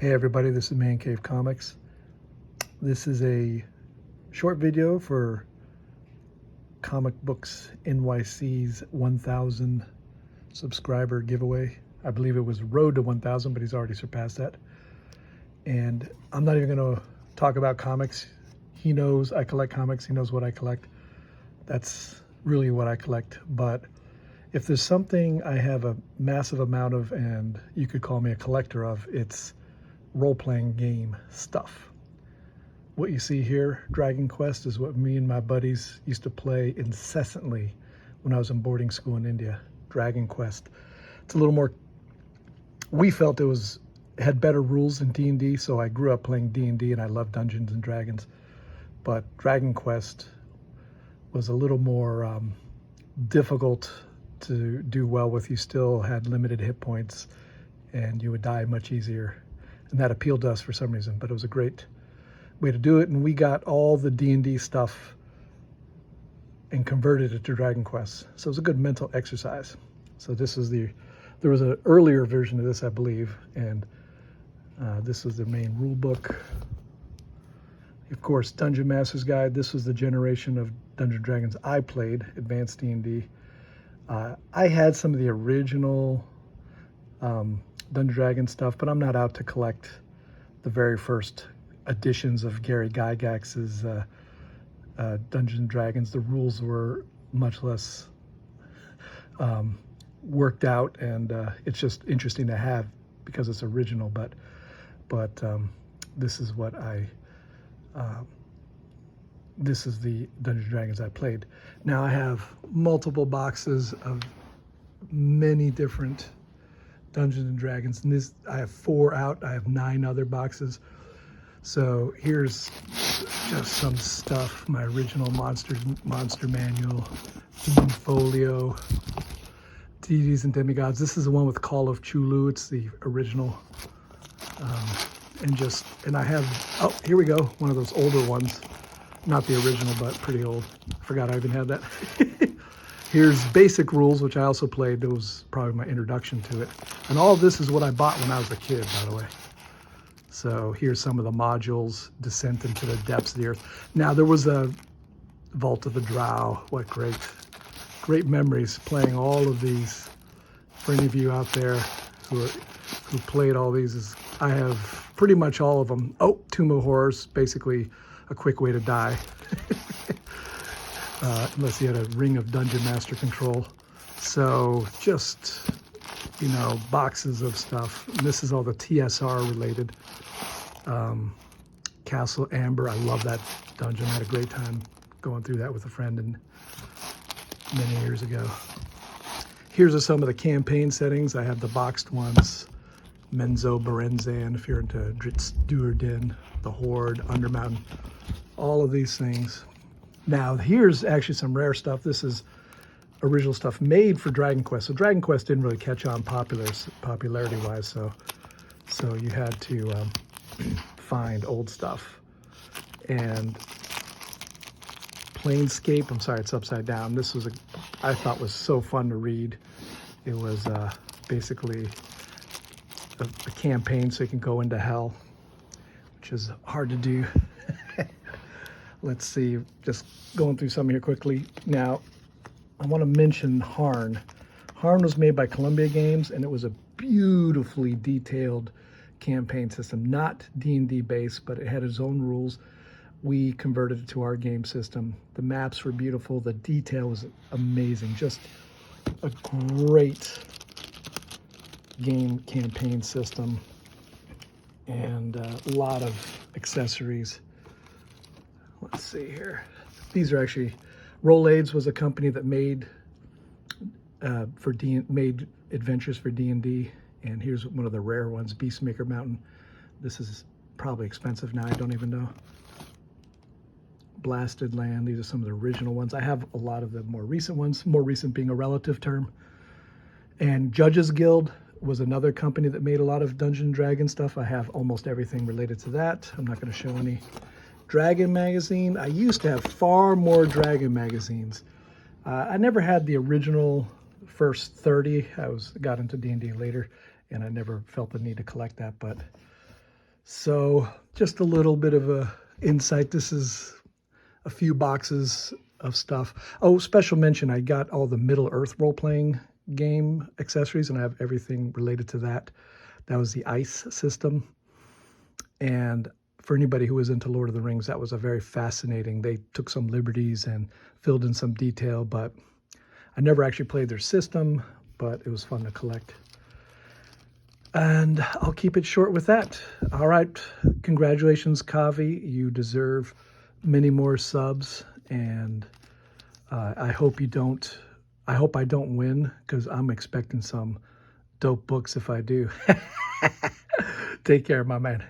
Hey everybody, this is Man Cave Comics. This is a short video for Comic Books NYC's 1,000 subscriber giveaway. I believe it was road to 1,000, but he's already surpassed that. And I'm not even going to talk about comics. He knows I collect comics. He knows what I collect. That's really what I collect. But if there's something I have a massive amount of, and you could call me a collector of, it's role-playing game stuff. What you see here, Dragon Quest, is what me and my buddies used to play incessantly when I was in boarding school in India. Dragon Quest. It's a little more, we felt it had better rules than D&D, so I grew up playing D&D and I love Dungeons and Dragons. But Dragon Quest was a little more difficult to do well with. You still had limited hit points and you would die much easier. And that appealed to us for some reason, but it was a great way to do it. And we got all the D&D stuff and converted it to Dragon Quest. So it was a good mental exercise. So this is there was an earlier version of this, I believe, and this was the main rule book. Of course, Dungeon Master's Guide. This was the generation of Dungeons & Dragons I played, Advanced D&D. I had some of the original Dungeons & Dragons stuff, but I'm not out to collect the very first editions of Gary Gygax's Dungeons & Dragons. The rules were much less worked out, and it's just interesting to have because it's original, but this is what this is the Dungeons & Dragons I played. Now I have multiple boxes of many different Dungeons and Dragons, and this, I have 4 out. I have 9 other boxes. So here's just some stuff. My original monster manual, folio, deities and demigods. This is the one with Call of Chulu. It's the original. And I have, oh, here we go. One of those older ones. Not the original, but pretty old. I forgot I even had that. Here's Basic Rules, which I also played. It was probably my introduction to it. And all of this is what I bought when I was a kid, by the way. So here's some of the modules, Descent into the Depths of the Earth. Now, there was a Vault of the Drow. What great memories playing all of these. For any of you out there who played all these, I have pretty much all of them. Oh, Tomb of Horrors, basically a quick way to die. Unless you had a Ring of Dungeon Master control. So just, boxes of stuff. And this is all the TSR related. Castle Amber, I love that dungeon. I had a great time going through that with a friend many years ago. Here's some of the campaign settings. I have the boxed ones. Menzo, Berenzan, if you're into Dritz Duerdin, the Horde, Undermountain, all of these things. Now, here's actually some rare stuff. This is original stuff made for Dragon Quest. So Dragon Quest didn't really catch on popularity-wise, so you had to find old stuff. And Planescape, I'm sorry, it's upside down. This was I thought was so fun to read. It was basically a campaign so you can go into hell, which is hard to do. Let's see, just going through some here quickly. Now, I want to mention Harn. Harn was made by Columbia Games, and it was a beautifully detailed campaign system, not D&D based, but it had its own rules. We converted it to our game system. The maps were beautiful. The detail was amazing. Just a great game campaign system, and a lot of accessories. Let's see here. These are actually, Rolaids was a company that made made adventures for D&D, and here's one of the rare ones, Beastmaker Mountain. This is probably expensive now, I don't even know. Blasted Land, these are some of the original ones. I have a lot of the more recent ones, more recent being a relative term. And Judges Guild was another company that made a lot of Dungeons & Dragons stuff. I have almost everything related to that. I'm not going to show any. Dragon magazine. I used to have far more Dragon magazines. I never had the original first 30. Got into D&D later, and I never felt the need to collect that, but So just a little bit of a insight. This is a few boxes of stuff. Oh, special mention, I got all the Middle Earth role-playing game accessories, and I have everything related to that. That was the ice system. And for anybody who was into Lord of the Rings, that was a very fascinating. They took some liberties and filled in some detail, but I never actually played their system, but it was fun to collect. And I'll keep it short with that. All right. Congratulations, Kavi. You deserve many more subs. And I hope I don't win, because I'm expecting some dope books if I do. Take care, my man.